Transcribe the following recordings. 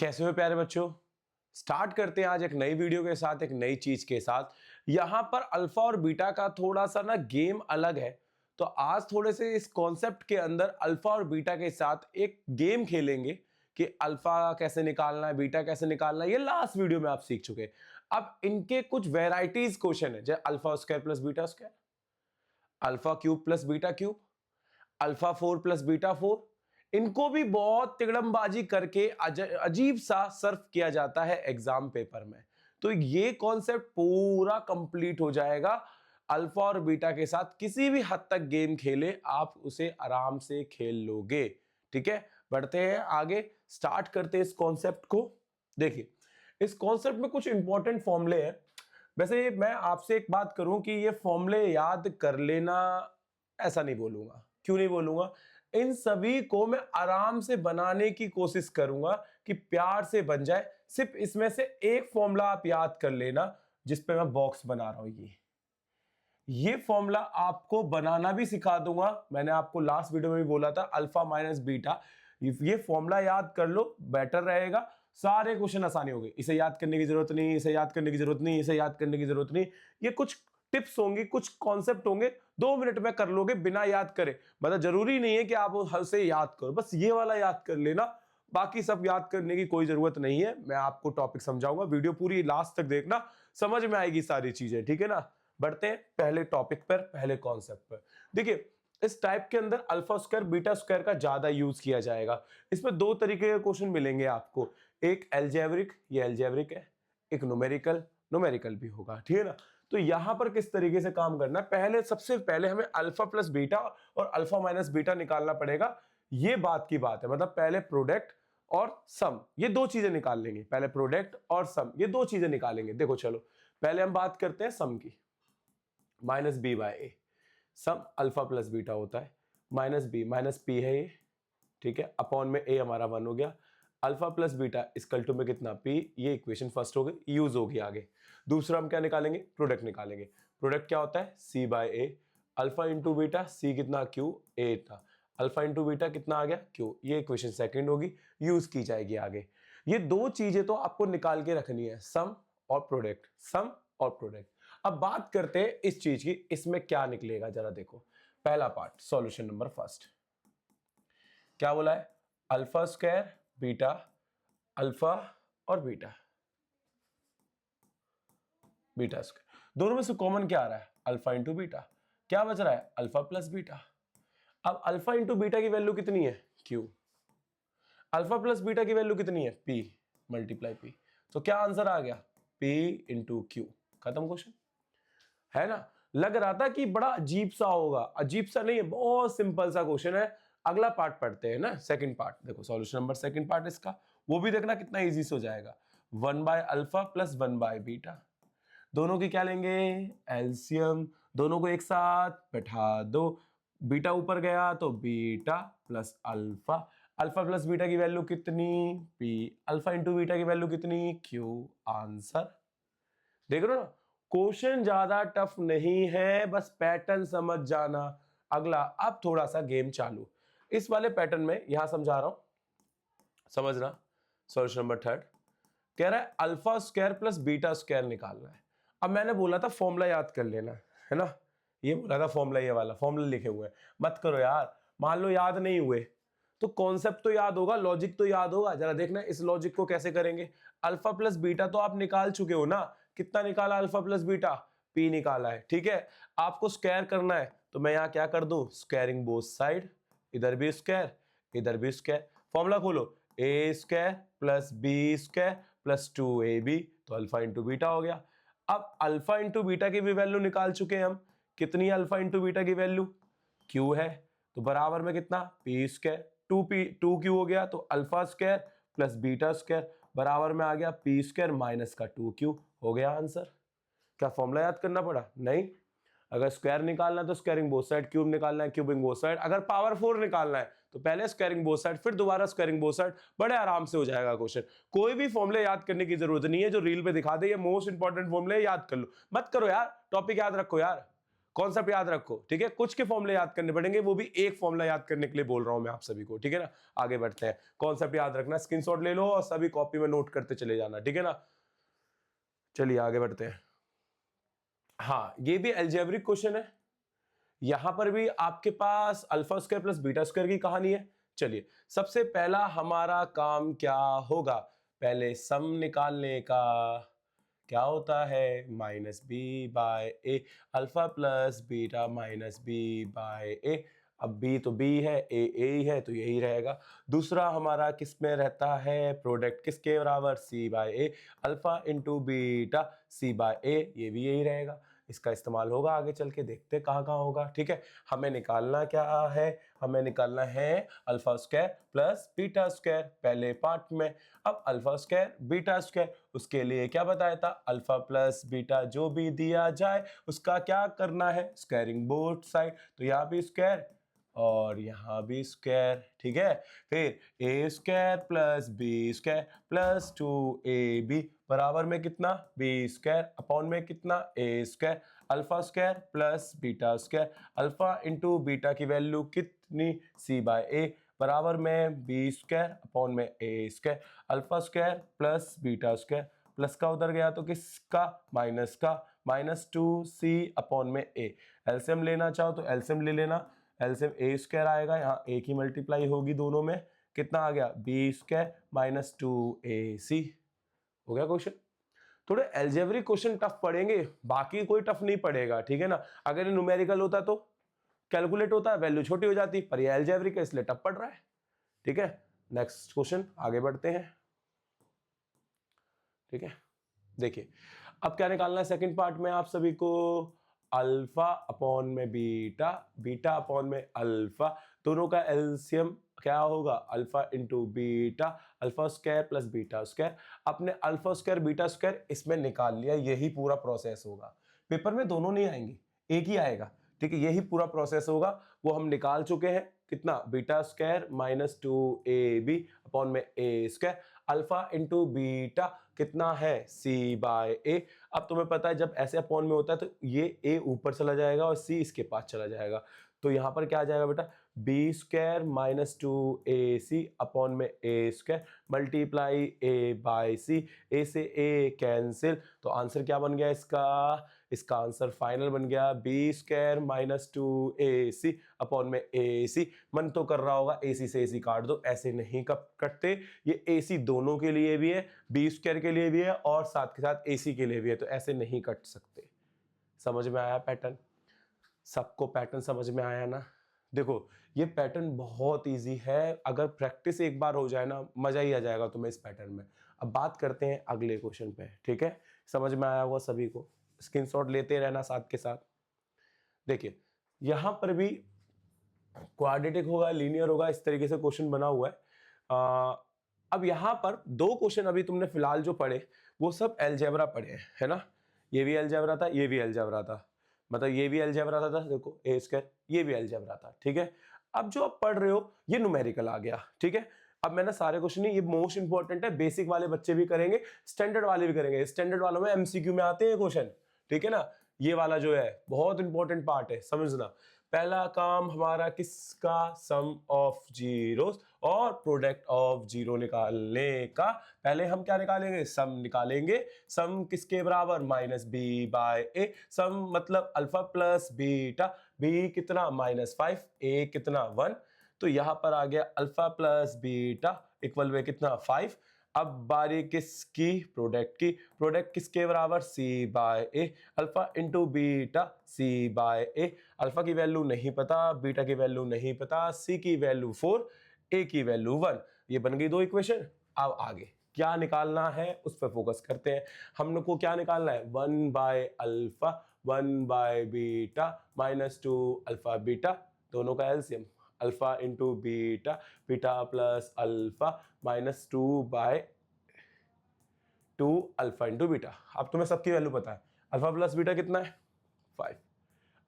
कैसे हो प्यारे बच्चों। स्टार्ट करते हैं आज एक नई वीडियो के साथ, एक नई चीज के साथ। यहां पर अल्फा और बीटा का थोड़ा सा ना गेम अलग है, तो आज थोड़े से इस कॉन्सेप्ट के अंदर अल्फा और बीटा के साथ एक गेम खेलेंगे कि अल्फा कैसे निकालना है, बीटा कैसे निकालना है। ये लास्ट वीडियो में आप सीख चुके। अब इनके कुछ वेराइटीज क्वेश्चन है, जैसे alpha square plus beta square, alpha cube plus beta cube, alpha 4 plus beta 4। इनको भी बहुत तिगड़मबाजी करके अजीब सा सर्व किया जाता है एग्जाम पेपर में। तो ये कॉन्सेप्ट पूरा कंप्लीट हो जाएगा अल्फा और बीटा के साथ। किसी भी हद तक गेम खेले आप उसे आराम से खेल लोगे। ठीक है, बढ़ते हैं आगे, स्टार्ट करते हैं इस कॉन्सेप्ट को। देखिए, इस कॉन्सेप्ट में कुछ इंपॉर्टेंट फॉर्मूले हैं। वैसे मैं आपसे एक बात करूं कि ये फॉर्मूले याद कर लेना, ऐसा नहीं बोलूंगा। क्यों नहीं बोलूंगा? इन सभी को मैं आराम से बनाने की कोशिश करूंगा कि प्यार से बन जाए। सिर्फ इसमें से एक फॉर्मूला आप याद कर लेना जिस पे मैं बॉक्स बना रहा हूं। ये फॉर्मूला आपको बनाना भी सिखा दूंगा। मैंने आपको लास्ट वीडियो में भी बोला था अल्फा माइनस बीटा। ये फॉर्मूला याद कर लो, बेटर रहेगा। सारे क्वेश्चन आसानी हो गए। इसे याद करने की जरूरत नहीं, इसे याद करने की जरूरत नहीं, इसे याद करने की जरूरत नहीं। ये कुछ टिप्स होंगे, कुछ कॉन्सेप्ट होंगे, 2 मिनट में कर लोगे बिना याद करे। मतलब जरूरी नहीं है कि आप उसे याद करो, बस ये वाला याद कर लेना, बाकी सब याद करने की कोई जरूरत नहीं है। मैं आपको टॉपिक समझाऊंगा, वीडियो पूरी लास्ट तक देखना, समझ में आएगी सारी चीजें। ठीक है ना, बढ़ते हैं पहले टॉपिक पर, पहले कॉन्सेप्ट पर। देखिए, इस टाइप के अंदर अल्फा स्क्वायर बीटा स्क्वायर का ज्यादा यूज किया जाएगा। इसमें 2 तरीके के क्वेश्चन मिलेंगे आपको, एक अलजेब्रिक, ये अलजेब्रिक है, एक न्यूमेरिकल, न्यूमेरिकल भी होगा। ठीक है ना। तो यहां पर किस तरीके से काम करना है, पहले सबसे पहले हमें अल्फा प्लस बीटा और अल्फा माइनस बीटा निकालना पड़ेगा। ये बात की बात है, मतलब पहले प्रोडक्ट और सम, ये 2 चीजें निकाल लेंगे। पहले प्रोडक्ट और सम, ये 2 चीजें निकालेंगे। देखो चलो, पहले हम बात करते हैं सम की। Minus B by A, some alpha plus beta होता है, माइनस बी माइनस पी है ये। ठीक है, अपॉन में ए हमारा 1 हो गया। Alpha plus beta equal to में कितना पी, ये इक्वेशन फर्स्ट हो गई, यूज होगी। आगे दूसरा हम क्या निकालेंगे, प्रोडक्ट निकालेंगे। प्रोडक्ट क्या होता है, सी by A, alpha into beta, सी कितना क्यू, ए था, अल्फा इंटू बीटा कितना आ गया क्यू, ये इक्वेशन सेकंड होगी, यूज की जाएगी आगे। ये 2 चीजें तो आपको निकाल के रखनी है, सम और प्रोडक्ट, सम और प्रोडक्ट। अब बात करते हैं इस चीज की, इसमें क्या निकलेगा जरा देखो। पहला पार्ट, सॉल्यूशन नंबर फर्स्ट, क्या बोला है, अल्फा स्क्वायर बीटा, अल्फा और बीटा, बीटा स्क्वायर, दोनों में से कॉमन क्या आ रहा है, अल्फा इंटू बीटा। क्या बच रहा है, अल्फा प्लस बीटा। अब अल्फा इंटू बीटा की वैल्यू कितनी है, क्यू। अल्फा प्लस बीटा की वैल्यू कितनी है, पी मल्टीप्लाई पी। तो क्या आंसर आ गया, पी इंटू क्यू। खत्म क्वेश्चन, है ना। लग रहा था कि बड़ा अजीब सा होगा, अजीब सा नहीं है, बहुत सिंपल सा क्वेश्चन है। अगला पार्ट पढ़ते हैं ना, सेकंड पार्ट। देखो सॉल्यूशन नंबर सेकंड पार्ट इसका, वो भी देखना कितना इजी से हो जाएगा। 1 by alpha plus 1 by beta, दोनों की क्या लेंगे, एलसीएम। दोनों को एक साथ बैठा दो, बीटा ऊपर गया तो beta plus alpha. Alpha plus beta की वैल्यू कितनी, पी, अल्फा इंटू बीटा की वैल्यू कितनी, क्यू। आंसर देख रहे हो ना, क्वेश्चन ज्यादा टफ नहीं है, बस पैटर्न समझ जाना। अगला, अब थोड़ा सा गेम चालू। इस वाले पैटर्न में यहां समझा रहा हूं, समझना। सॉल्यूशन नंबर थर्ड कह रहा है alpha square plus beta square निकालना है। अब मैंने बोला था फॉर्मूला याद कर लेना, है ना। ये बोला था फॉर्मूला, ये वाला फॉर्मूला लिखे हुए हैं, मत करो यार। मान लो याद नहीं हुए तो कॉन्सेप्ट तो याद होगा, लॉजिक तो याद होगा। जरा देखना इस लॉजिक को कैसे करेंगे। अल्फा प्लस बीटा तो आप निकाल चुके हो ना, कितना निकाला अल्फा प्लस बीटा, पी निकाला है। ठीक है, आपको स्क्वायर करना है तो मैं यहां क्या कर दूं, स्क्वायरिंग बोथ साइड, इधर भी स्क्वायर इधर भी स्क्वायर। फॉर्मूला खोलो, A square plus B square plus 2ab, तो अल्फा इंटू बीटा हो गया। अब अल्फा इंटू बीटा की भी वैल्यू निकाल चुके हैं हम, कितनी अल्फा इंटू बीटा की वैल्यू, क्यू है, तो बराबर में कितना, पी स्क्वायर, 2q हो गया, तो alpha square plus beta square बराबर में आ गया पी स्क्वायर माइनस का 2q। हो गया आंसर। क्या फॉर्मूला याद करना पड़ा, नहीं। अगर स्क्वायर निकालना है तो स्क्वायरिंग बोथ साइड, क्यूब निकालना है क्यूबिंग बोथ साइड। अगर पावर 4 निकालना है तो पहले स्क्वायरिंग बोथ साइड, फिर दोबारा स्क्वायरिंग बोथ साइड। बड़े आराम से हो जाएगा क्वेश्चन। कोई भी फॉर्मूले याद करने की जरूरत नहीं है, जो रील पे दिखा दे ये मोस्ट इंपॉर्टेंट फॉर्मूले याद कर लो। मत करो यार, टॉपिक याद रखो यार। कॉन्सेप्ट याद रखो, ठीक है। कुछ के फॉर्मूले याद करने पड़ेंगे, वो भी एक फॉर्मूला याद करने के लिए बोल रहा हूं मैं आप सभी को, ठीक है ना। आगे बढ़ते हैं, कॉन्सेप्ट याद रखना, स्क्रीनशॉट ले लो और सभी कॉपी में नोट करते चले जाना, ठीक है ना। चलिए आगे बढ़ते हैं। हाँ, ये भी अलजेब्रिक क्वेश्चन है, यहां पर भी आपके पास alpha square plus beta square की कहानी है। चलिए, सबसे पहला हमारा काम क्या होगा, पहले सम निकालने का। क्या होता है, minus B by A, alpha plus beta minus B by A. अब b तो b है, a ही है, तो यही रहेगा। दूसरा हमारा किस में रहता है, प्रोडक्ट किसके बराबर, c by A, alpha into beta c by A, ये भी यही रहेगा। इसका इस्तेमाल होगा आगे चल के, देखते कहाँ कहाँ होगा, ठीक है। हमें निकालना क्या है, हमें निकालना है alpha square plus beta square पहले पार्ट में। अब अल्फा स्क्वायर बीटा स्क्वायर, उसके लिए क्या बताया था, अल्फा प्लस बीटा जो भी दिया जाए उसका क्या करना है, स्क्वायरिंग बोथ साइड। तो यहाँ भी स्क्वायर और यहाँ भी स्क्वायर, ठीक है। फिर A square plus B square plus 2ab बराबर में कितना, बी स्क्वायर अपॉन में कितना, A square, alpha square plus beta square, alpha into beta की वैल्यू कितनी, सी बाय ए बराबर में बी स्क्वायर अपॉन में A square, alpha square plus beta square, plus का उधर गया तो किसका, माइनस का, माइनस 2c अपॉन में ए। एलसीएम लेना चाहो तो एलसीएम ले लेना, एलसीएम ए स्क्वायर आएगा, यहाँ ए की मल्टीप्लाई होगी दोनों में, कितना आ गया, बी स्क्वायर माइनस 2ac। हो गया क्वेश्चन। थोड़े एल्जेब्रिक क्वेश्चन टफ पड़ेंगे, बाकी कोई टफ नहीं पड़ेगा, ठीक है ना। अगर ये न्यूमेरिकल होता तो कैलकुलेट होता, वैल्यू छोटी हो जाती, पर ये एल्जेब्रिक है इसलिए टफ पड़ रहा है, ठीक है। नेक्स्ट क्वेश्चन आगे बढ़ते हैं, ठीक है। देखिए अब क्या निकालना है सेकंड पार्ट में आप सभी को, अल्फा अपॉन में बीटा, बीटा अपॉन में अल्फा, दोनों का एलसीएम क्या होगा, alpha into beta, alpha square plus beta square. अपने अल्फा स्क्वायर बीटा स्क्वायर इसमें निकाल लिया, यही पूरा प्रोसेस होगा। पेपर में दोनों नहीं आएंगे, एक ही आएगा, ठीक है। यही पूरा प्रोसेस होगा, वो हम निकाल चुके हैं, कितना, beta square minus 2ab upon में A square, alpha into beta कितना है, c बाय ए। अब तुम्हें पता है जब ऐसे अपॉन में होता है तो ये a ऊपर चला जाएगा और c इसके पास चला जाएगा, तो यहां पर क्या आ जाएगा बेटा, B square minus 2ac upon में A square multiply a by c, a से a कैंसिल, तो आंसर क्या बन गया इसका, इसका आंसर फाइनल बन गया B square minus 2ac upon में ac। मन तो कर रहा होगा ac से ac काट दो, ऐसे नहीं कटते, ये ac दोनों के लिए भी है, बी स्क्वायर के लिए भी है और साथ के साथ ac के लिए भी है, तो ऐसे नहीं कट सकते। समझ में आया पैटर्न, सबको पैटर्न समझ में आया ना। देखो ये पैटर्न बहुत इजी है, अगर प्रैक्टिस एक बार हो जाए ना मजा ही आ जाएगा तुम्हें इस पैटर्न में। अब बात करते हैं अगले क्वेश्चन पे, ठीक है। समझ में आया हुआ सभी को, स्क्रीनशॉट लेते रहना साथ के साथ। देखिए यहां पर भी क्वाड्रेटिक होगा, लीनियर होगा, इस तरीके से क्वेश्चन बना हुआ है। अब यहां पर दो क्वेश्चन अभी तुमने फिलहाल जो पढ़े वो सब अलजेब्रा पढ़े है ना, ये भी अलजेब्रा था, ये भी अलजेब्रा था, मतलब ये भी अलजेब्रा था, देखो ए स्क्वायर, ये भी अलजेब्रा था, ठीक है। अब जो आप पढ़ रहे हो ये न्यूमेरिकल आ गया, ठीक है। अब मैंने सारे क्वेश्चन, ये मोस्ट इंपॉर्टेंट है, बेसिक वाले बच्चे भी करेंगे, स्टैंडर्ड वाले भी करेंगे, स्टैंडर्ड वालों में एमसीक्यू में आते हैं क्वेश्चन, ठीक है ना। ये वाला जो है बहुत इंपॉर्टेंट पार्ट है, समझना। पहला काम हमारा किसका, सम ऑफ जीरोस और प्रोडक्ट ऑफ जीरो निकालने का। पहले हम क्या निकालेंगे, सम निकालेंगे, सम किसके बराबर, माइनस बी बाय ए, सम मतलब अल्फा प्लस बीटा, बी कितना -5, ए कितना 1, तो यहां पर आ गया अल्फा प्लस बीटा इक्वल में कितना 5। अब बारी किसकी, प्रोडक्ट की, प्रोडक्ट किसके बराबर, सी by A, alpha into beta C by A, alpha की वैल्यू नहीं पता, बीटा की वैल्यू नहीं पता, सी की वैल्यू 4, ए की वैल्यू 1, ये बन गई दो इक्वेशन। अब आगे क्या निकालना है उस पर फोकस करते हैं। हम लोग को क्या निकालना है, 1 by alpha 1 by beta minus 2 alpha beta, दोनों का LCM, alpha into beta, beta plus alpha minus 2 by 2 alpha into beta. अब तुम्हें सबकी वैल्यू पता है, अल्फा प्लस बीटा कितना है 5,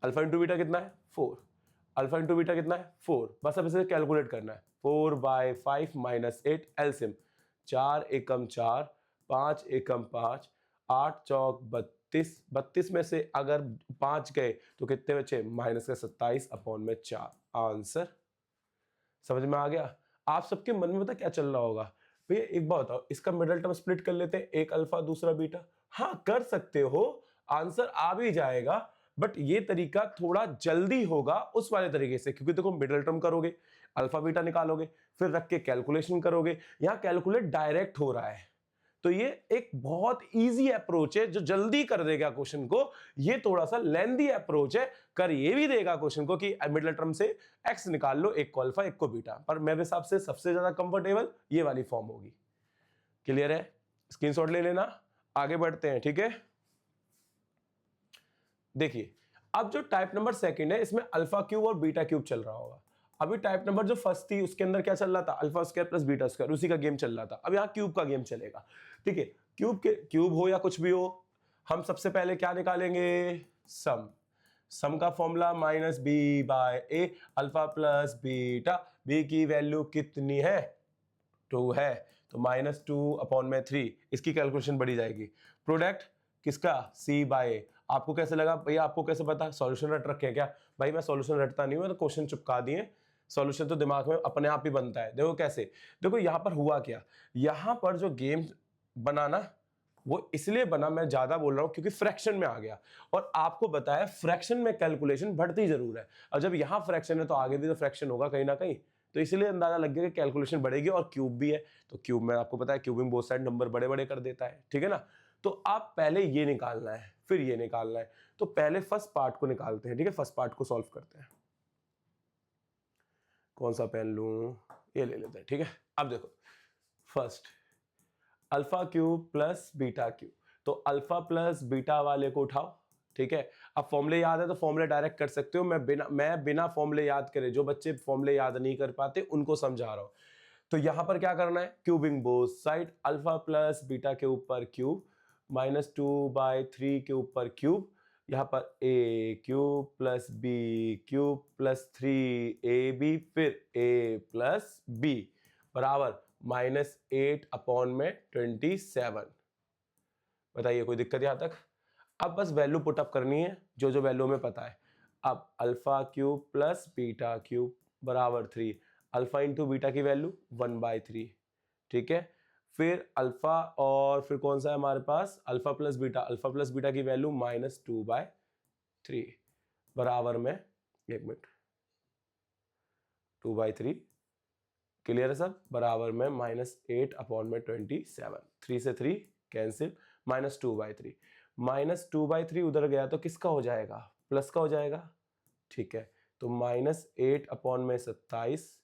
अल्फा इंटू बीटा कितना है 4, अल्फा इंटू बीटा कितना है 4, बस अब इसे कैलकुलेट करना है। 4 बाय 5 माइनस 8 एलसीएम, 4 एकम 4, 5 एकम 5, 8 चौक 32 में से अगर 5 गए तो कितने बचे, माइनस का 27 अपॉन में 4। आंसर समझ में आ गया। आप सबके मन में पता क्या चल रहा होगा, भैया एक बात बताओ, इसका मिडिल टर्म स्प्लिट कर लेते हैं, एक अल्फा दूसरा बीटा। हाँ कर सकते हो, आंसर आ भी जाएगा, बट ये तरीका थोड़ा जल्दी होगा उस वाले तरीके से, क्योंकि देखो मिडिल टर्म करोगे, अल्फा बीटा निकालोगे, फिर रख के कैलकुलेशन करोगे, यहां कैलकुलेट डायरेक्ट हो रहा है। तो ये एक बहुत इजी अप्रोच है जो जल्दी कर देगा क्वेश्चन को। ये थोड़ा सा लेंदी अप्रोच है, कर ये भी देगा क्वेश्चन को कि मिडिल टर्म से एक्स निकाल लो, एक को अल्फा एक को बीटा, पर मेरे हिसाब से सबसे ज्यादा कंफर्टेबल ये वाली फॉर्म होगी। क्लियर है, स्क्रीनशॉट ले लेना, आगे बढ़ते हैं। ठीक है, देखिए अब जो टाइप नंबर सेकंड है इसमें अल्फा क्यूब और बीटा क्यूब चल रहा होगा। अभी टाइप नंबर जो फर्स्ट थी उसके अंदर क्या चल रहा था, alpha square plus beta square, उसी का गेम चल रहा था। अब यहाँ क्यूब का गेम चलेगा। ठीक है, क्यूब हो या कुछ भी हो, हम सबसे पहले क्या निकालेंगे, सम का formula minus B by A, alpha plus beta, B की वैल्यू कितनी है, 2 है, तो -2 अपॉन में 3, इसकी कैलकुलेशन बढ़ी जाएगी। प्रोडक्ट किसका, सी बाय ए। आपको कैसे लगा भैया, आपको कैसे पता, सॉल्यूशन रट रखे क्या, भाई मैं सॉल्यूशन रटता नहीं हूं, तो क्वेश्चन चिपका दिए, सॉल्यूशन तो दिमाग में अपने आप ही बनता है। देखो कैसे, देखो यहां पर हुआ क्या, यहां पर जो गेम बनाना वो इसलिए बना, मैं ज्यादा बोल रहा हूं क्योंकि फ्रैक्शन में आ गया, और आपको बताया फ्रैक्शन में कैलकुलेशन बढ़ती जरूर है, और जब यहां फ्रैक्शन है तो आगे भी तो फ्रैक्शन होगा कहीं ना कहीं, तो इसलिए अंदाजा लग गया कि कैलकुलेशन बढ़ेगी। और क्यूब भी है, तो क्यूब में आपको पता है क्यूबिंग बोथ साइड नंबर बड़े बड़े कर देता है। ठीक है ना, तो आप पहले ये निकालना है फिर ये निकालना है, तो पहले फर्स्ट पार्ट को निकालते हैं। ठीक है, फर्स्ट पार्ट को सॉल्व करते हैं। कौन सा पेन लूं, ये ले लेते हैं। ठीक है, अब देखो first alpha cube plus beta cube, तो अल्फा प्लस बीटा वाले को उठाओ। ठीक है, अब फॉर्मूले याद है तो फॉर्मूले डायरेक्ट कर सकते हो, मैं बिना फॉर्मूले याद करे, जो बच्चे फॉर्मूले याद नहीं कर पाते उनको समझा रहा हूं। तो यहां पर क्या करना है, cubing both side, alpha plus beta के ऊपर क्यूब, -2/3 के ऊपर क्यूब, यहां पर A cube plus B cube plus 3ab, फिर a प्लस बी बराबर -8 अपॉन में 27। बताइए कोई दिक्कत यहां तक। अब बस वैल्यू पुट अप करनी है, जो जो वैल्यू में पता है। अब alpha cube plus beta cube बराबर 3, अल्फा इंटू बीटा की वैल्यू 1/3। ठीक है, फिर अल्फा और फिर कौन सा है हमारे पास, अल्फा प्लस बीटा की वैल्यू -2/3 बराबर में, एक मिनट, 2/3, क्लियर है सब, बराबर में -8 अपॉन में 27, 3 से 3 कैंसिल, -2/3, -2/3 उधर गया तो किसका हो जाएगा, प्लस का हो जाएगा। ठीक है, तो -8 अपॉन में 27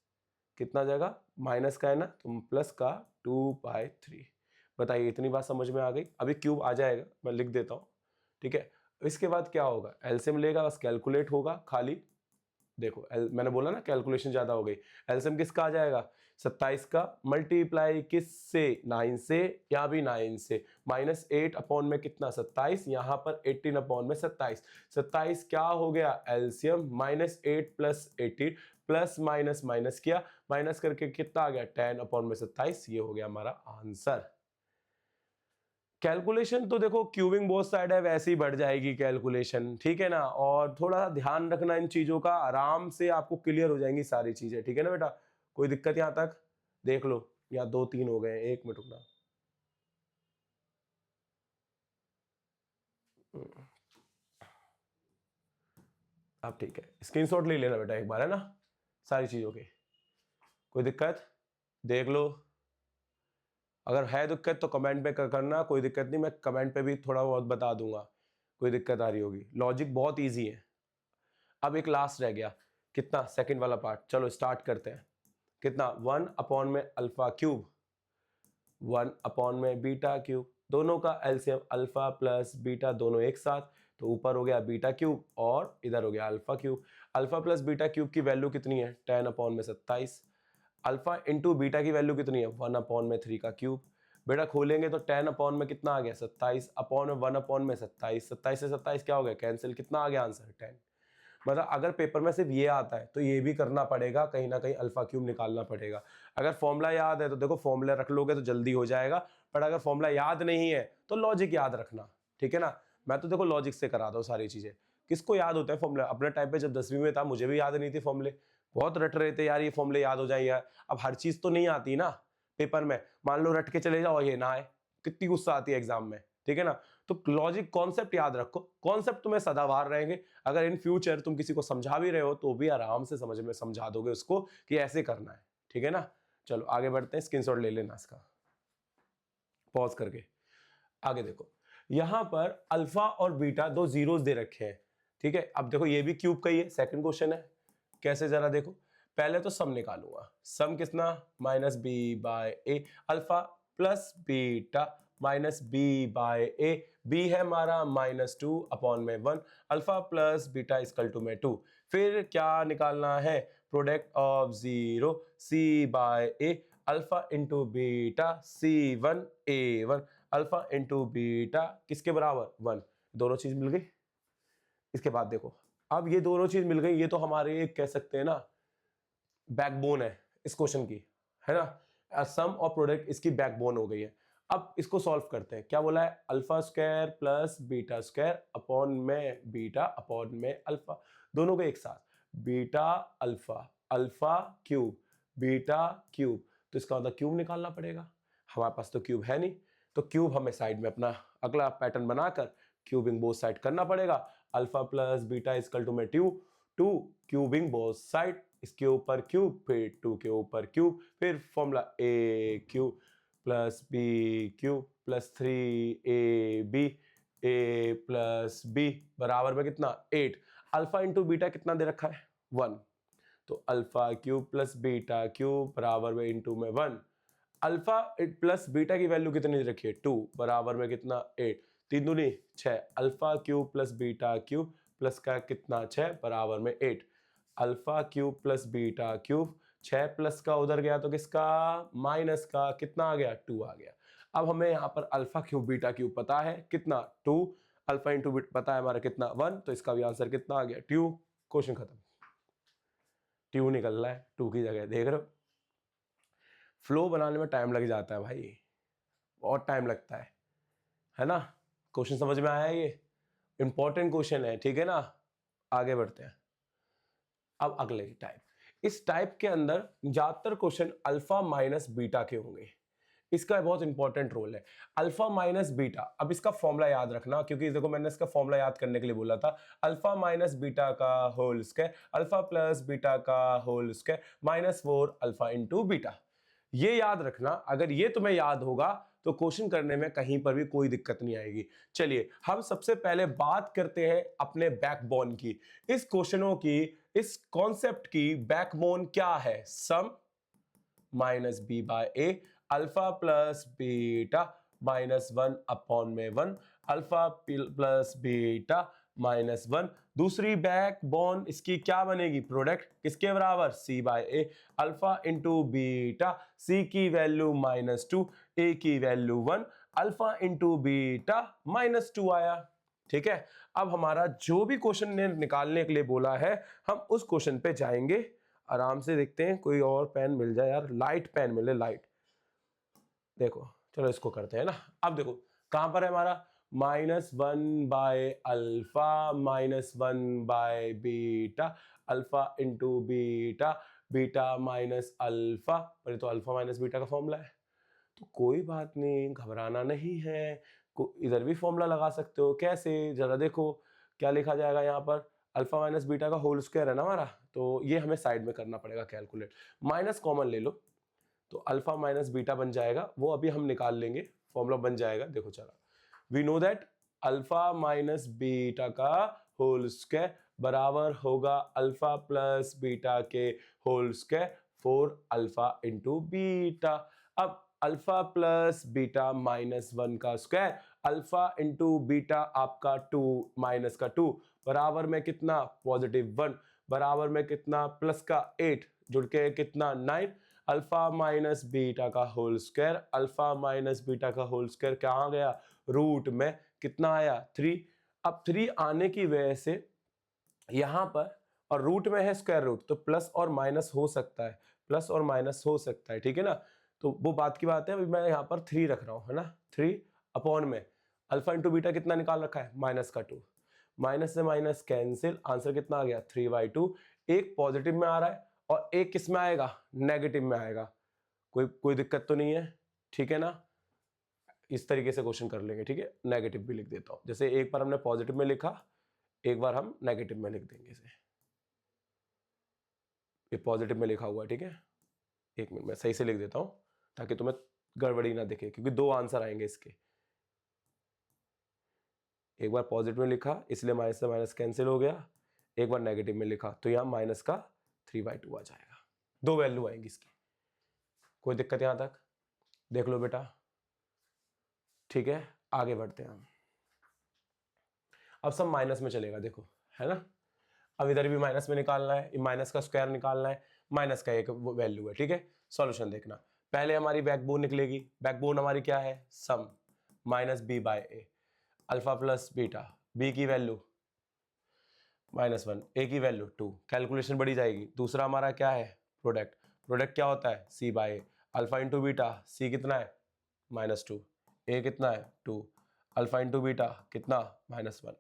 कितना जाएगा, माइनस का है ना तो प्लस का 2/3। बताइए इतनी बात समझ में आ गई। अभी क्यूब आ जाएगा, मैं लिख देता हूं। ठीक है, इसके बाद क्या होगा, एलसीएम लेगा, बस कैलकुलेट होगा खाली। देखो मैंने बोला ना कैलकुलेशन ज्यादा हो गई, एलसीएम किसका आ जाएगा, 27 का मल्टीप्लाई किससे, 9 से, यहाँ भी 9 से, -8 अपॉन में कितना 27, यहाँ पर 18 अपॉन में 27, 27 क्या हो गया LCM, -8 plus 18, plus minus minus किया, माइनस करके कितना आ गया 10 अपॉन में 27, ये हो गया हमारा आंसर। कैलकुलेशन तो देखो क्यूबिंग बोथ साइड है, वैसे ही बढ़ जाएगी कैलकुलेशन। ठीक है ना, और थोड़ा ध्यान रखना इन चीजों का, आराम से आपको क्लियर हो जाएंगी सारी चीजें। ठीक है ना बेटा, कोई दिक्कत यहां तक, देख लो यहाँ 2-3 हो गए, एक मिनट रुकना। अब ठीक है, स्क्रीनशॉट ले लेना बेटा एक बार, है ना, सारी चीजों के। कोई दिक्कत देख लो, अगर है दिक्कत तो कमेंट पे करना, कोई दिक्कत नहीं, मैं कमेंट पे भी थोड़ा बहुत बता दूंगा कोई दिक्कत आ रही होगी। लॉजिक बहुत इजी है। अब एक लास्ट रह गया, कितना, सेकंड वाला पार्ट, चलो स्टार्ट करते हैं। कितना, 1 अपॉन में अल्फा क्यूब, 1 अपॉन में बीटा क्यूब, दोनों का एलसीएम अल्फा प्लस बीटा दोनों एक साथ, तो ऊपर हो गया बीटा क्यूब और इधर हो गया alpha cube. Alpha plus beta cube की वैल्यू कितनी है, 10 अपॉन में 27, अल्फा इंटू बीटा की वैल्यू कितनी है, 1 अपॉन में 3 का क्यूब। बेटा खोलेंगे तो 10 अपॉन में कितना आ गया 27, अपॉन में 1 अपॉन में 27, 27 से 27 क्या हो गया कैंसिल, कितना आ गया आंसर 10। मतलब अगर पेपर में सिर्फ ये आता है तो ये भी करना पड़ेगा, कहीं ना कहीं अल्फा क्यूब निकालना पड़ेगा। अगर फॉर्मूला याद है तो देखो फॉर्मूला रख लोगे तो जल्दी हो जाएगा, पर अगर फॉर्मूला याद नहीं है तो लॉजिक याद रखना। ठीक है ना, मैं तो देखो लॉजिक से कराता हूँ सारी चीजें। किसको याद होता है फॉर्मूला? अपने टाइम पे जब 10वीं में था मुझे भी याद नहीं थे फॉर्मूले, बहुत रट रहे थे यार ये फॉर्मूले याद हो जाए यार। अब हर चीज तो नहीं आती ना पेपर में, मान लो रट के चले जाओ ये ना आए, कितनी गुस्सा आती है एग्जाम में, ठीक है ना। तो लॉजिक कॉन्सेप्ट याद रखो, कॉन्सेप्ट तुम्हें सदाबहार रहेंगे। अगर इन फ्यूचर तुम किसी को समझा भी रहे हो तो भी आराम से समझ में समझा दोगे उसको कि ऐसे करना है, ठीक है ना। चलो आगे बढ़ते हैं, स्क्रीनशॉट ले लेना इसका पॉज करके। आगे देखो यहां पर अल्फा और बीटा दो जीरोस दे रखे हैं, ठीक है। अब देखो ये भी क्यूब का ही है, सेकंड क्वेश्चन है। कैसे जरा देखो, पहले तो सम निकालूंगा। सम कितना? Minus B by A, alpha plus beta minus B by A, B है हमारा -2 अपॉन में 1, alpha plus beta equal to में 2। फिर क्या निकालना है? Product of zero C by A, alpha into beta C1 A1, alpha into beta किसके बराबर? 1। दोनों चीज मिल गई। इसके बाद देखो, अब ये दोनों चीज मिल गई, ये तो हमारे एक कह सकते हैं ना बैकबोन है इस क्वेश्चन की, है ना। सम और प्रोडक्ट इसकी बैकबोन हो गई है। अब इसको सॉल्व करते हैं। क्या बोला है? Alpha square plus beta square upon में बीटा अपॉन में अल्फा, दोनों को एक साथ, beta alpha, alpha cube beta cube, तो इसका मतलब क्यूब निकालना पड़ेगा। हमारे पास तो क्यूब है नहीं, तो क्यूब हमें साइड में अपना अगला पैटर्न बनाकर क्यूबिंग बोथ साइड करना पड़ेगा। Alpha plus beta equal to में 2 क्यूबिंग बोथ साइड, इसके ऊपर क्यूब फिर 2 के ऊपर क्यूब, फिर formula A cube plus B cube plus 3ab A plus B बराबर में कितना? 8। अल्फा इंटू बीटा कितना दे रखा है? 1, तो alpha cube plus beta cube बराबर में इंटू में 1। अल्फा प्लस बीटा की वैल्यू कितनी दे रखी है? 2 बराबर में कितना? 8, 3 दूनी 6, alpha cube plus beta cube plus का कितना? 6 बराबर में 8, alpha cube plus beta cube, 6 plus का उधर गया तो किसका? माइनस का, कितना आ गया? 2 आ गया। अब हमें यहाँ पर अल्फा क्यूब बीटा क्यूब पता है कितना? 2, अल्फा इंटू बीटा पता है हमारा कितना? 1, तो इसका भी आंसर कितना आ गया? 2। क्वेश्चन खत्म। 2 निकल रहा है 2 की जगह, देख रहे हो। फ्लो बनाने में टाइम लग जाता है भाई, बहुत टाइम लगता है ना। क्वेश्चन समझ में आया? ये इंपॉर्टेंट क्वेश्चन है, ठीक है ना। आगे बढ़ते हैं। अब अगले टाइप, इस टाइप के अंदर ज्यादातर क्वेश्चन अल्फा माइनस बीटा के होंगे। इसका बहुत इंपॉर्टेंट रोल है अल्फा माइनस बीटा। अब इसका फॉर्मूला याद रखना, क्योंकि देखो मैंने इसका फॉर्मूला याद करने के लिए बोला था। अल्फा माइनस बीटा का whole square, alpha plus beta का whole square -4 alpha into beta. ये याद रखना, अगर ये तुम्हें याद होगा तो क्वेश्चन करने में कहीं पर भी कोई दिक्कत नहीं आएगी। चलिए हम सबसे पहले बात करते हैं अपने बैकबोन की। इस क्वेश्चनों की, इस कॉन्सेप्ट की बैकबोन क्या है? सम minus B by A, alpha plus beta -1 upon में 1, अल्फा प्लस बीटा -1। दूसरी बैकबोन इसकी क्या बनेगी? प्रोडक्ट किसके बराबर? सी by A, alpha into beta, सी की वैल्यू -2, ए की वैल्यू 1, अल्फा इंटू बीटा -2 आया, ठीक है। अब हमारा जो भी क्वेश्चन ने निकालने के लिए बोला है, हम उस क्वेश्चन पे जाएंगे। आराम से देखते हैं, कोई और पेन मिल जाए यार, लाइट पेन मिले, लाइट। देखो चलो इसको करते हैं ना। अब देखो कहां पर है हमारा? -1 by alpha -1 by beta, alpha into beta, beta minus alpha. पर तो अल्फा माइनस बीटा का फॉर्मूला है, तो कोई बात नहीं, घबराना नहीं है। इधर भी फॉर्मूला लगा सकते हो। कैसे? जरा देखो क्या लिखा जाएगा यहाँ पर? अल्फा माइनस बीटा का होल स्क्वायर है ना हमारा, तो ये हमें साइड में करना पड़ेगा कैलकुलेट। माइनस कॉमन ले लो, तो अल्फा माइनस बीटा बन जाएगा, वो अभी हम निकाल लेंगे, फॉर्मूला बन जाएगा। देखो चला, we know that alpha minus beta का होल स्क्वायर बराबर होगा अल्फा प्लस बीटा के whole square 4 alpha into beta. अब अल्फा प्लस बीटा -1 का स्क्वायर, अल्फा इंटू बीटा आपका 2 माइनस का 2 बराबर में कितना? +1 बराबर में कितना? प्लस का 8 जुड़ के कितना? 9। अल्फा माइनस बीटा का whole square, alpha minus beta का होल स्क्वायर कहाँ गया? रूट में कितना आया? 3। अब 3 आने की वजह से यहां पर, और रूट में है स्क्वायर रूट, तो प्लस और माइनस हो सकता है, प्लस और माइनस हो सकता है, ठीक है ना। तो वो बात की बात है, अभी मैं यहाँ पर 3 रख रहा हूँ, है ना। 3 अपॉन में अल्फा इंटू बीटा कितना निकाल रखा है, -2, माइनस से माइनस कैंसिल, आंसर कितना आ गया 3/2। एक पॉजिटिव में आ रहा है और एक किस में आएगा, नेगेटिव में आएगा, कोई दिक्कत तो नहीं है, ठीक है ना। इस तरीके से क्वेश्चन कर लेंगे, ठीक है। नेगेटिव भी लिख देता हूं, जैसे एक बार हमने पॉजिटिव में लिखा, एक बार हम नेगेटिव में लिख देंगे इसे। ये पॉजिटिव में लिखा हुआ है, ठीक है। एक मिनट मैं सही से लिख देता हूं ताकि तुम्हें गड़बड़ी ना दिखे, क्योंकि दो आंसर आएंगे इसके। एक बार पॉजिटिव में लिखा इसलिए माइनस से माइनस कैंसिल हो गया, एक बार नेगेटिव में लिखा तो यहां माइनस का 3/2 आ जाएगा। दो वैल्यू आएंगी इसकी, कोई दिक्कत यहां तक, देख लो बेटा, ठीक है। आगे बढ़ते हैं हम, अब सब माइनस में चलेगा, देखो है ना। अब इधर भी माइनस में निकालना है, माइनस का स्क्वायर निकालना है, माइनस का एक वैल्यू है, ठीक है। सॉल्यूशन देखना, पहले हमारी बैकबोन निकलेगी, बैकबोन हमारी क्या है, सम -b/a, alpha plus beta, b की वैल्यू -1, a की वैल्यू 2, कैलकुलेशन बढ़ी जाएगी। दूसरा हमारा क्या है, प्रोडक्ट, प्रोडक्ट क्या होता है c/a, alpha into beta, c कितना है -2, a कितना है 2, अल्फा इंटू बीटा कितना -1।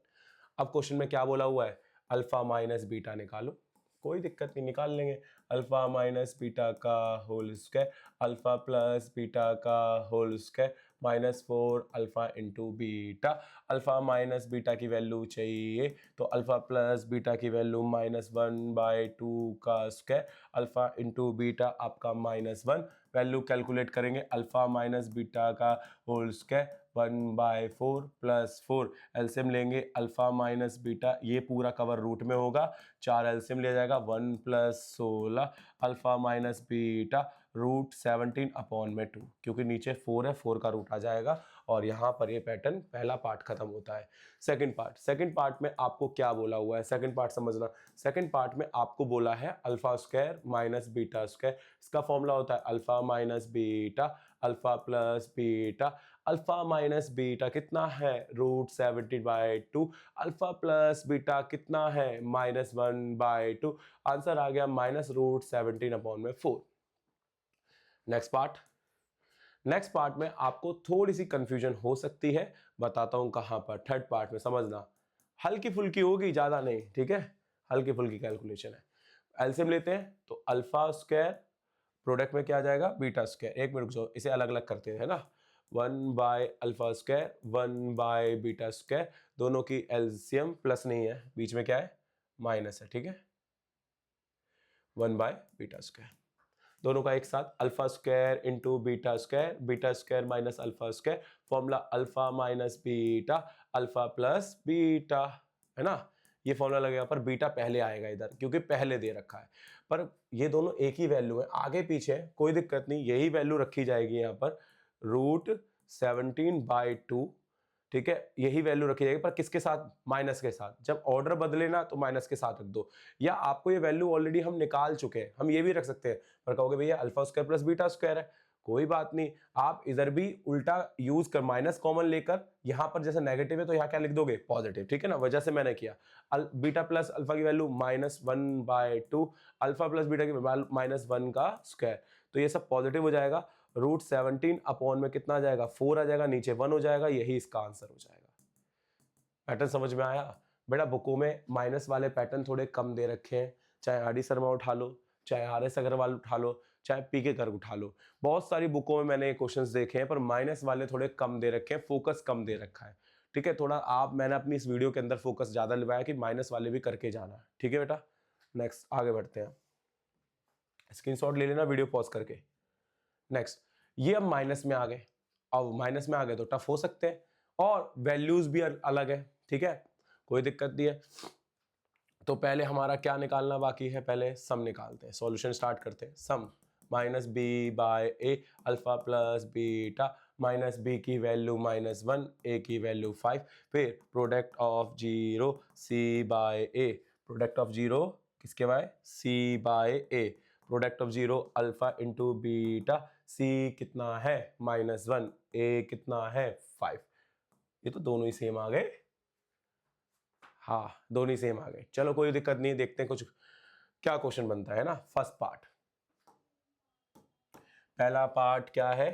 अब क्वेश्चन में क्या बोला हुआ है, अल्फा माइनस बीटा निकालो, कोई दिक्कत नहीं, निकाल लेंगे। अल्फा माइनस बीटा का whole square, alpha plus beta का whole square, -4 alpha into beta. Alpha minus beta की वैल्यू चाहिए तो अल्फा प्लस बीटा की वैल्यू -1/2 का स्क्वायर, अल्फा इंटू बीटा आपका -1, वैल्यू कैलकुलेट करेंगे, अल्फा माइनस बीटा का होल स्क्वायर 1/4 + 4, एलसीएम लेंगे, अल्फा माइनस बीटा ये पूरा कवर रूट में होगा, 4 एलसीएम लिया जाएगा, 1 + 16 अल्फा माइनस बीटा √17/2, क्योंकि नीचे 4 है, 4 का रूट आ जाएगा और यहाँ पर ये पैटर्न पहला पार्ट खत्म होता है। सेकंड पार्ट में आपको क्या बोला हुआ है, सेकंड पार्ट समझना। सेकंड पार्ट में आपको बोला है alpha square minus beta square, इसका फॉर्मूला होता है alpha minus beta, alpha plus beta, alpha minus beta कितना है √17/2, अल्फा प्लस बीटा कितना है -1/2, आंसर आ गया -√17/4। नेक्स्ट पार्ट में आपको थोड़ी सी कंफ्यूजन हो सकती है, बताता हूं कहां पर। थर्ड पार्ट में समझना, हल्की फुल्की होगी, ज्यादा नहीं, ठीक है, हल्की फुल्की कैलकुलेशन है। एलसीएम लेते हैं तो अल्फा स्क्वायर, प्रोडक्ट में क्या आ जाएगा बीटा स्क्वायर, एक मिनट रुक जाओ, इसे अलग अलग करते हैं, है ना। 1/अल्फा स्क्वायर 1/बीटा स्क्वायर, दोनों की एलसीएम प्लस नहीं है, बीच में क्या है माइनस है, ठीक है। 1/बीटा स्क्वायर, दोनों का एक साथ alpha square into beta square minus alpha square, formula alpha minus beta, alpha plus beta, है ना। ये फॉर्मूला लगेगा पर बीटा पहले आएगा इधर, क्योंकि पहले दे रखा है, पर ये दोनों एक ही वैल्यू है, आगे पीछे कोई दिक्कत नहीं, यही वैल्यू रखी जाएगी यहाँ पर √17/2, ठीक है, यही वैल्यू रखी जाएगी, पर किसके साथ, माइनस के साथ। जब ऑर्डर बदले ना तो माइनस के साथ रख दो, या आपको ये वैल्यू ऑलरेडी हम निकाल चुके हैं, हम ये भी रख सकते हैं, पर कहोगे भैया alpha square plus beta square है, कोई बात नहीं, आप इधर भी उल्टा यूज कर, माइनस कॉमन लेकर, यहां पर जैसे नेगेटिव है तो यहां क्या लिख दोगे पॉजिटिव, ठीक है ना, वजह से मैंने किया। बीटा प्लस अल्फा की वैल्यू -1/2, अल्फा प्लस बीटा की -1 का स्क्वायर, तो ये सब पॉजिटिव हो जाएगा, √17 में कितना आ जाएगा 4 आ जाएगा, नीचे 1 हो जाएगा, यही इसका आंसर हो जाएगा। पैटर्न समझ में आया बेटा। बुकों में माइनस वाले पैटर्न थोड़े कम दे रखे हैं, चाहे आर डी शर्मा उठा लो, चाहे आर एस अग्रवाल उठा लो, चाहे पी के गर्ग उठा लो, बहुत सारी बुकों में मैंने क्वेश्चंस देखे हैं, पर माइनस वाले थोड़े कम दे रखे हैं, फोकस कम दे रखा है, ठीक है। थोड़ा मैंने अपनी इस वीडियो के अंदर फोकस ज्यादा लगाया कि माइनस वाले भी करके जाना है, ठीक है बेटा। नेक्स्ट आगे बढ़ते हैं, स्क्रीनशॉट ले लेना वीडियो पॉज करके। नेक्स्ट, ये अब माइनस में आ गए, अब माइनस में आ गए तो टफ हो सकते हैं, और वैल्यूज भी अलग है, ठीक है, कोई दिक्कत नहीं है। तो पहले हमारा क्या निकालना बाकी है, पहले सम निकालते हैं, सॉल्यूशन स्टार्ट करते हैं। सम -b/a, alpha plus beta, -b की वैल्यू -1, a की वैल्यू 5, फिर product of 0 c/a, product of 0 किसके by c/a, product of 0 alpha into beta, c कितना है -1, a कितना है 5, ये तो दोनों ही सेम आ गए, हाँ दोनों ही सेम आ गए। चलो कोई दिक्कत नहीं, देखते हैं कुछ क्या क्वेश्चन बनता है ना। फर्स्ट पार्ट, पहला पार्ट क्या है,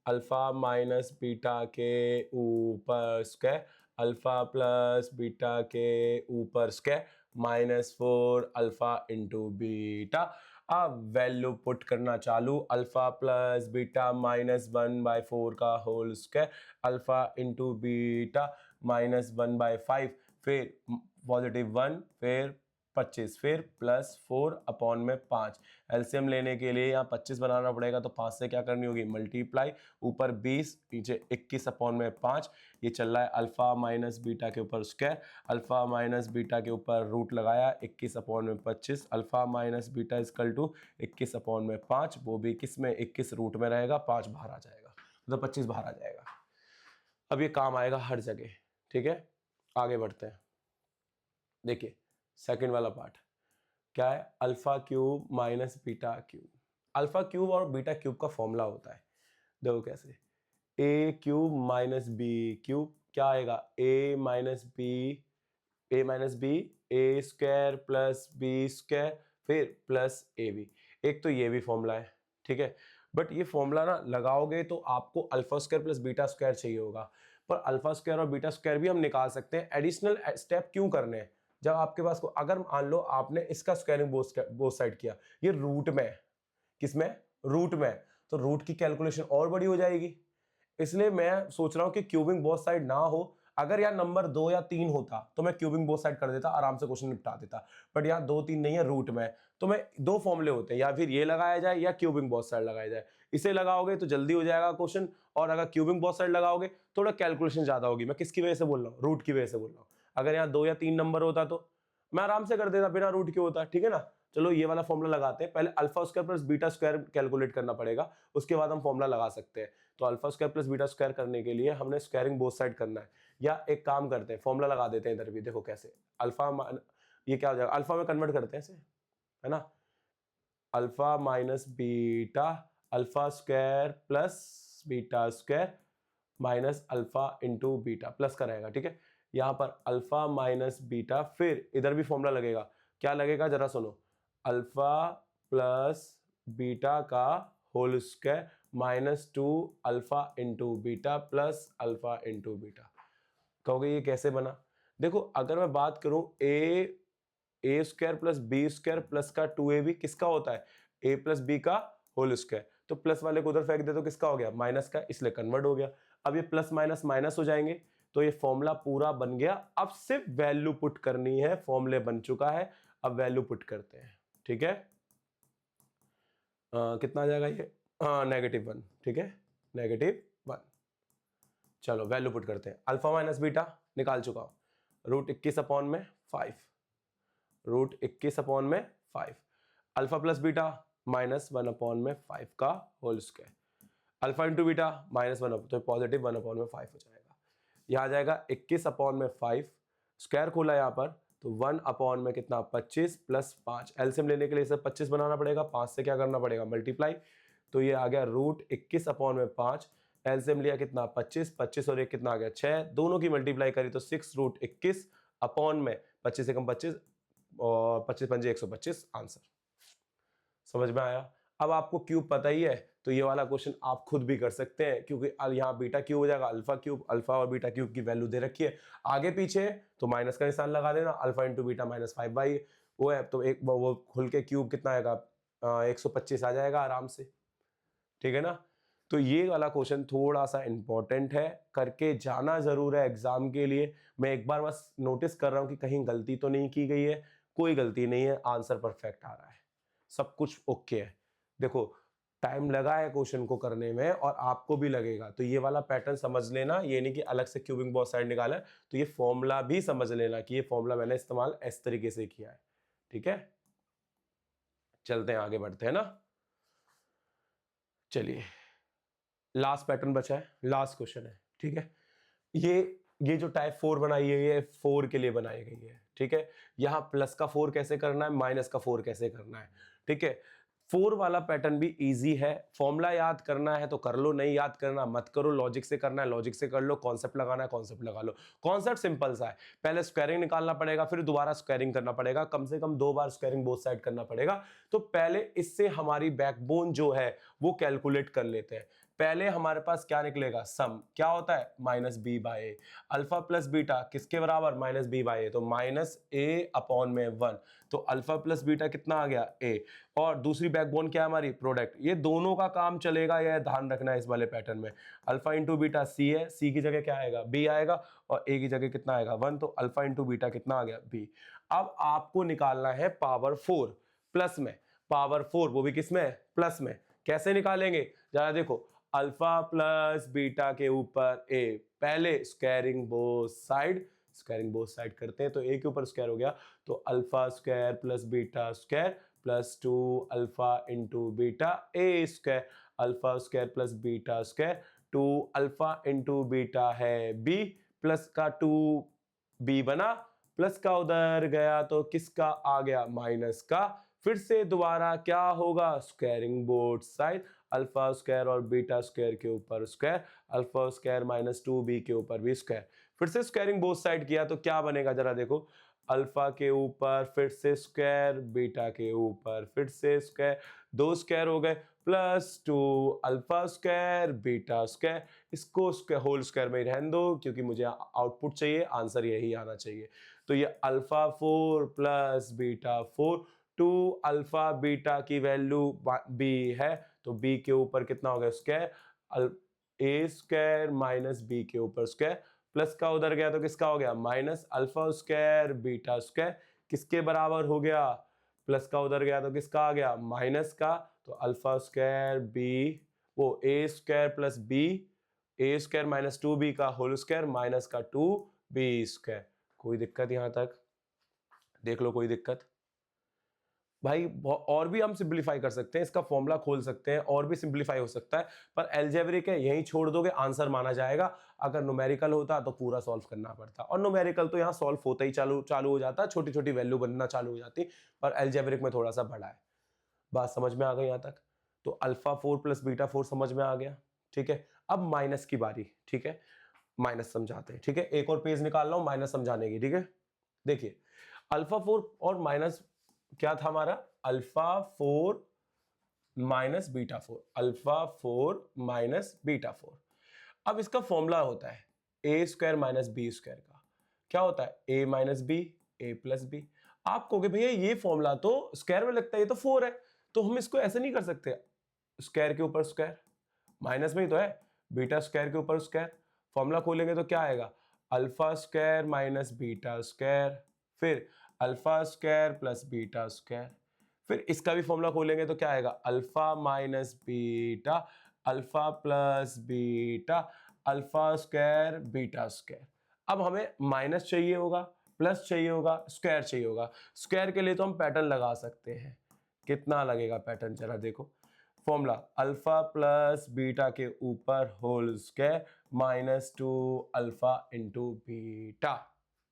अल्फा माइनस बीटा के ऊपर स्क्वायर अल्फा प्लस बीटा के ऊपर स्क्वायर -4 अल्फा इंटू बीटा। अब वैल्यू पुट करना चालू, अल्फा प्लस बीटा -1/4 का whole square alpha into beta -1/5 फिर +1 फिर 25 फिर +4 अपॉन में 5। एलसीएम लेने के लिए यहाँ 25 बनाना पड़ेगा तो 5 से क्या करनी होगी मल्टीप्लाई, ऊपर 20 नीचे 21 अपॉन में 5। ये चल रहा है अल्फा माइनस बीटा के ऊपर स्क्वायर, अल्फा माइनस बीटा के ऊपर रूट लगाया 21 अपॉन में 25, alpha minus beta equal to 21 upon में 5, वो भी किस में 21 रूट में रहेगा, 5 बाहर आ जाएगा, मतलब 25 बाहर आ जाएगा। अब ये काम आएगा हर जगह, ठीक है। आगे बढ़ते हैं, देखिए सेकंड वाला पार्ट क्या है, alpha cube minus beta cube. Alpha cube और बीटा क्यूब का फॉर्मूला होता है, देखो कैसे, ए क्यूब माइनस बी क्यूब क्या आएगा, ए माइनस बी ए स्क्वायर प्लस बी स्क्वायर फिर प्लस ए बी। एक तो ये भी फॉर्मूला है, ठीक है, बट ये फॉर्मूला ना लगाओगे तो आपको alpha square plus beta square चाहिए होगा, पर अल्फा स्क्वायर और बीटा स्क्वायर भी हम निकाल सकते हैं। एडिशनल स्टेप क्यों करने हैं, जब आपके पास को अगर मान लो आपने इसका स्क्वायरिंग बोथ साइड किया, ये रूट में, किसमें, रूट में, तो रूट की कैलकुलेशन और बड़ी हो जाएगी। इसलिए मैं सोच रहा हूं कि क्यूबिंग बोथ साइड ना हो। अगर यार नंबर 2 या 3 होता तो मैं क्यूबिंग बोथ साइड कर देता, आराम से क्वेश्चन निपटा देता, बट यहाँ 2 3 नहीं है, रूट में, तो मैं दो फॉर्मूले होते हैं, या फिर ये लगाया जाए या क्यूबिंग बोथ साइड लगाया जाए। इसे लगाओगे तो जल्दी हो जाएगा क्वेश्चन, और अगर क्यूबिंग बोथ साइड लगाओगे थोड़ा कैलकुलेशन ज्यादा होगी। मैं किसकी वजह से बोल रहा हूँ, रूट की वजह से बोल रहा हूँ। अगर यहाँ 2 या 3 नंबर होता तो मैं आराम से कर देता, बिना रूट के होता, ठीक है ना। चलो ये वाला फॉर्मूला लगाते हैं, पहले alpha square plus beta square calculate करना पड़ेगा, उसके बाद हम फॉर्मूला लगा सकते हैं। तो alpha square plus beta square करने के लिए हमने स्क्वायरिंग बोथ साइड करना है, या एक काम करते हैं फॉर्मूला लगा देते हैं इधर भी, देखो कैसे, अल्फा ये क्या हो जाएगा, अल्फा में कन्वर्ट करते हैं इसे, है ना, alpha minus beta alpha square plus beta square minus alpha into beta plus का रहेगा, ठीक है। यहां पर अल्फा माइनस बीटा, फिर इधर भी फॉर्मूला लगेगा, क्या लगेगा जरा सुनो, अल्फा प्लस बीटा का whole square -2 alpha into beta plus alpha into beta. कहोगे ये कैसे बना, देखो अगर मैं बात करूं a square plus B square plus का 2ab किसका होता है, a प्लस बी का होल स्क्वायर, तो प्लस वाले को उधर फेंक दे तो किसका हो गया, माइनस का, इसलिए कन्वर्ट हो गया। अब ये प्लस माइनस माइनस हो जाएंगे, तो ये फॉर्मूला पूरा बन गया। अब सिर्फ वैल्यू पुट करनी है, फॉर्मूले बन चुका है, अब वैल्यू पुट करते हैं, ठीक है। कितना आ जाएगा ये, -1, ठीक है, -1। चलो वैल्यू पुट करते हैं, अल्फा माइनस बीटा निकाल चुका हूं, √21 अपॉन में 5, √21 अपॉन में 5, अल्फा प्लस बीटा -1 अपॉन में 5 का whole square, alpha into beta -1 तो +1 अपॉन में 5 हो जाएगा। यह आ जाएगा 21 अपॉन में 5, स्क्वायर खोला यहाँ पर तो 1 अपॉन में कितना 25 प्लस 5, एलसीएम लेने के लिए इसे 25 बनाना पड़ेगा, 5 से क्या करना पड़ेगा मल्टीप्लाई, तो ये आ गया √21 अपॉन में 5, एलसीएम लिया कितना 25, 25 और 1 कितना आ गया 6, दोनों की मल्टीप्लाई करी तो 6√21 अपॉन में 25 से कम 25 और 25 पंजे 125, आंसर। समझ में आया। अब आपको क्यूब पता ही है तो ये वाला क्वेश्चन आप खुद भी कर सकते हैं, क्योंकि यहाँ बीटा क्यूब हो जाएगा, अल्फा क्यूब, अल्फा और बीटा क्यूब की वैल्यू दे रखी है, आगे पीछे तो माइनस का निशान लगा देना, अल्फा इंटू बीटा -5 वो है, तो एक वो खुल के क्यूब कितना आएगा 125 आ जाएगा आराम से, ठीक है ना। तो ये वाला क्वेश्चन थोड़ा सा इंपॉर्टेंट है, करके जाना जरूर है एग्जाम के लिए। मैं एक बार बस नोटिस कर रहा हूं कि कहीं गलती तो नहीं की गई है, कोई गलती नहीं है, आंसर परफेक्ट आ रहा है, सब कुछ ओके है। देखो टाइम लगा है क्वेश्चन को करने में और आपको भी लगेगा, तो ये वाला पैटर्न समझ लेना, ये नहीं कि अलग से क्यूबिंग बोथ साइड निकाला है, तो ये फॉर्मूला भी समझ लेना कि ये फॉर्मूला मैंने इस्तेमाल इस तरीके से किया है, ठीक है। चलते हैं आगे बढ़ते हैं ना, चलिए लास्ट पैटर्न बचा है, लास्ट क्वेश्चन है, ठीक है। ये जो टाइप 4 बनाई है ये 4 के लिए बनाई गई है, ठीक है। यहां प्लस का 4 कैसे करना है, माइनस का 4 कैसे करना है, ठीक है। 4 वाला पैटर्न भी इजी है, फॉर्मूला याद करना है तो कर लो, नहीं याद करना मत करो, लॉजिक से करना है लॉजिक से कर लो, कॉन्सेप्ट लगाना है कॉन्सेप्ट लगा लो। कॉन्सेप्ट सिंपल सा है, पहले स्क्वायरिंग निकालना पड़ेगा, फिर दोबारा स्क्वायरिंग करना पड़ेगा, कम से कम 2 बार स्क्वायरिंग बोथ साइड करना पड़ेगा। तो पहले इससे हमारी बैकबोन जो है वो कैलकुलेट कर लेते हैं। पहले हमारे पास क्या निकलेगा, सम क्या होता है minus B by A, alpha plus beta किसके बराबर माइनस बी बाई ए, तो माइनस ए अपॉन में 1, तो अल्फा प्लस बीटा कितना आ गया ए, और दूसरी बैकबोन क्या है हमारी प्रोडक्ट, ये दोनों का काम चलेगा, यह ध्यान रखना है इस वाले पैटर्न में। अल्फा इंटू बीटा सी है, सी की जगह क्या आएगा बी आएगा, और ए की जगह कितना आएगा 1, तो अल्फा इंटू बीटा कितना आ गया बी। अब आपको निकालना है पावर 4 प्लस में, पावर 4 वो भी किस में प्लस में, कैसे निकालेंगे जरा देखो, अल्फा प्लस बीटा के ऊपर ए, पहले squaring both side, squaring both side करते हैं, तो ए के ऊपर स्क्वायर हो गया, तो alpha square plus beta square plus 2 alpha into beta A square, alpha square plus beta square 2 alpha into beta है बी, प्लस का 2 बी बना, प्लस का उधर गया तो किसका आ गया माइनस का, फिर से दोबारा क्या होगा squaring both side, alpha square और बीटा स्क्वायर के ऊपर square, alpha square minus 2b के ऊपर भी स्क्वायर, फिर से स्क्वायरिंग बोथ साइड किया तो क्या बनेगा जरा देखो, अल्फा के ऊपर फिर से स्क्वायर, बीटा के ऊपर फिर से स्क्वायर, दो स्क्वायर हो गए, plus 2 alpha square beta square, इसको होल स्क्वायर में ही रहने दो क्योंकि मुझे आउटपुट चाहिए, आंसर यही आना चाहिए। तो ये alpha 4 plus beta 4, 2 alpha beta की वैल्यू बी है, तो बी के ऊपर कितना हो गया स्क्वायर, ए स्क्वायर माइनस बी के ऊपर स्क्वायर, प्लस का उधर गया तो किसका हो गया minus, alpha square beta square किसके बराबर हो गया, प्लस का उधर गया तो किसका आ गया माइनस का, तो अल्फा स्क्वायर बी वो ए स्क्वायर प्लस बी, ए स्क्वायर माइनस 2b का होल स्क्वायर माइनस का 2b स्क्वायर। कोई दिक्कत यहां तक, देख लो कोई दिक्कत भाई, और भी हम सिंपलीफाई कर सकते हैं, इसका फॉर्मूला खोल सकते हैं और भी सिंपलीफाई हो सकता है, पर अलजेब्रिक है यहीं छोड़ दोगे आंसर माना जाएगा, अगर न्यूमेरिकल होता तो पूरा सॉल्व करना पड़ता, और न्यूमेरिकल तो यहाँ सॉल्व होता ही चालू हो जाता, छोटी छोटी वैल्यू बनना चालू हो जाती, पर अलजेब्रिक में थोड़ा सा बड़ा है। बात समझ में आ गई यहाँ तक, तो अल्फा 4 प्लस बीटा 4 समझ में आ गया, ठीक है। अब माइनस की बारी, ठीक है, माइनस समझाते हैं, ठीक है, एक और पेज निकाल रहा हूं माइनस समझाने की, ठीक है। देखिए अल्फा 4 और माइनस क्या था हमारा, alpha 4 minus beta 4, alpha 4 minus beta 4। अब इसका फॉर्मूला होता है ए स्क्वायर माइनस बी स्क्वायर का, क्या होता है ए माइनस बी ए प्लस बी। आप कहोगे भैया ये फॉर्मूला तो स्क्वायर में लगता है, ये तो 4 है, तो हम इसको ऐसे नहीं कर सकते, स्क्वायर के ऊपर स्क्वायर, माइनस में ही तो है, बीटा स्क्वायर के ऊपर स्क्वायर, फॉर्मूला खोलेंगे तो क्या आएगा, alpha square minus beta square, फिर alpha square plus beta square, फिर इसका भी फॉर्मूला खोलेंगे तो क्या आएगा, alpha minus beta, alpha plus beta, alpha square beta square. अब हमें माइनस चाहिए होगा, प्लस चाहिए होगा, स्क्वायर चाहिए होगा, स्क्वायर के लिए तो हम पैटर्न लगा सकते हैं, कितना लगेगा पैटर्न जरा देखो, फॉर्मूला अल्फा प्लस बीटा के ऊपर whole square minus 2 alpha into beta,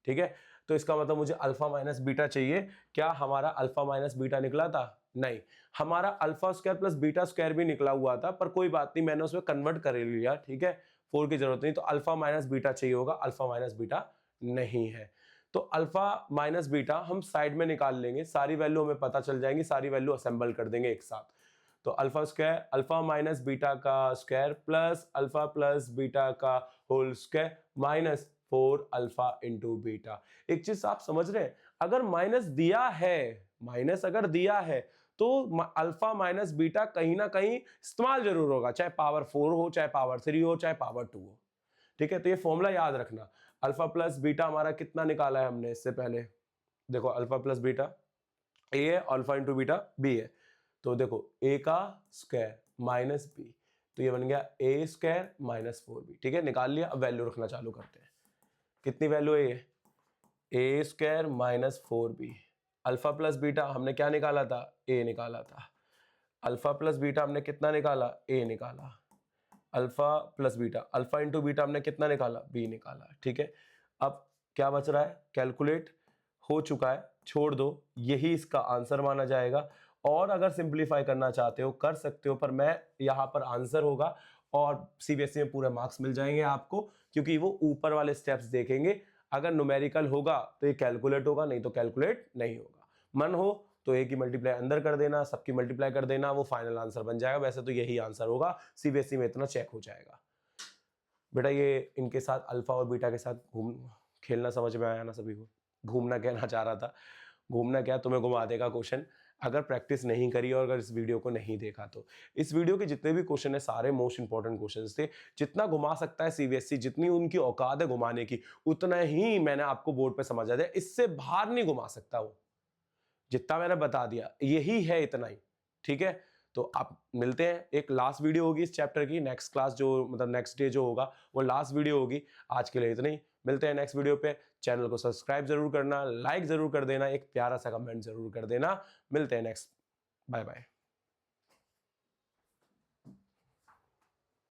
ठीक है। तो इसका मतलब मुझे अल्फा माइनस बीटा चाहिए, क्या हमारा अल्फा माइनस बीटा निकला था, नहीं, हमारा alpha square plus beta square भी निकला हुआ था, पर कोई बात नहीं मैंने उसमें कन्वर्ट कर लिया, ठीक है, 4 की जरूरत नहीं, तो अल्फा माइनस बीटा चाहिए होगा, अल्फा माइनस बीटा नहीं है, तो अल्फा माइनस बीटा हम साइड में निकाल लेंगे, सारी वैल्यू हमें पता चल जाएंगी, सारी वैल्यू असेंबल कर देंगे एक साथ, तो alpha square alpha minus beta का square plus alpha plus beta का whole square minus 4 alpha into beta. एक चीज आप समझ रहे हैं, अगर माइनस दिया है, माइनस अगर दिया है तो अल्फा माइनस बीटा कहीं ना कहीं इस्तेमाल जरूर होगा, चाहे पावर 4 हो, चाहे पावर 3 हो, चाहे पावर 2 हो, ठीक है। तो ये फॉर्मूला याद रखना, अल्फा प्लस बीटा हमारा कितना निकाला है हमने इससे पहले, देखो अल्फा प्लस बीटा ए है, अल्फा इंटू बीटा बी है, तो देखो a का स्क्वायर माइनस बी, तो ये बन गया a स्क्वायर माइनस 4b, ठीक है, निकाल लिया। अब वैल्यू रखना चालू करते हैं, कितनी वैल्यू है ये, a square minus 4b, alpha plus beta हमने क्या निकाला था, a निकाला था, अल्फा प्लस बीटा हमने कितना निकाला, a निकाला, alpha plus beta alpha into beta हमने कितना निकाला, b निकाला, ठीक है। अब क्या बच रहा है, कैलकुलेट हो चुका है, छोड़ दो, यही इसका आंसर माना जाएगा, और अगर सिंपलीफाई करना चाहते हो कर सकते हो, पर मैं यहाँ पर आंसर होगा, और सीबीएसई में पूरे मार्क्स मिल जाएंगे आपको, क्योंकि वो ऊपर वाले स्टेप्स देखेंगे, अगर न्यूमेरिकल होगा तो ये कैलकुलेट होगा, नहीं तो कैलकुलेट नहीं होगा। मन हो तो ए की मल्टीप्लाई अंदर कर देना, सबकी मल्टीप्लाई कर देना, वो फाइनल आंसर बन जाएगा। वैसे तो यही आंसर होगा, सीबीएसई में इतना चेक हो जाएगा। बेटा ये इनके साथ अल्फा और बीटा के साथ खेलना समझ में आया ना सभी को? घूमना कहना चाह रहा था, घूमना क्या, तुम्हें घुमा देगा क्वेश्चन अगर प्रैक्टिस नहीं करी और अगर इस वीडियो को नहीं देखा तो। इस वीडियो के जितने भी क्वेश्चन है सारे मोस्ट इंपॉर्टेंट क्वेश्चंस थे। जितना घुमा सकता है सीबीएसई, जितनी उनकी औकात है घुमाने की, उतना ही मैंने आपको बोर्ड पे समझा दिया। इससे बाहर नहीं घुमा सकता वो, जितना मैंने बता दिया यही है, इतना ही। ठीक है, तो आप मिलते हैं, एक लास्ट वीडियो होगी इस चैप्टर की, नेक्स्ट क्लास जो मतलब नेक्स्ट डे जो होगा वो लास्ट वीडियो होगी। आज के लिए इतना ही, मिलते हैं नेक्स्ट वीडियो पे। चैनल को सब्सक्राइब जरूर करना, लाइक जरूर कर देना, एक प्यारा सा कमेंट जरूर कर देना। मिलते हैं नेक्स्ट, बाय बाय।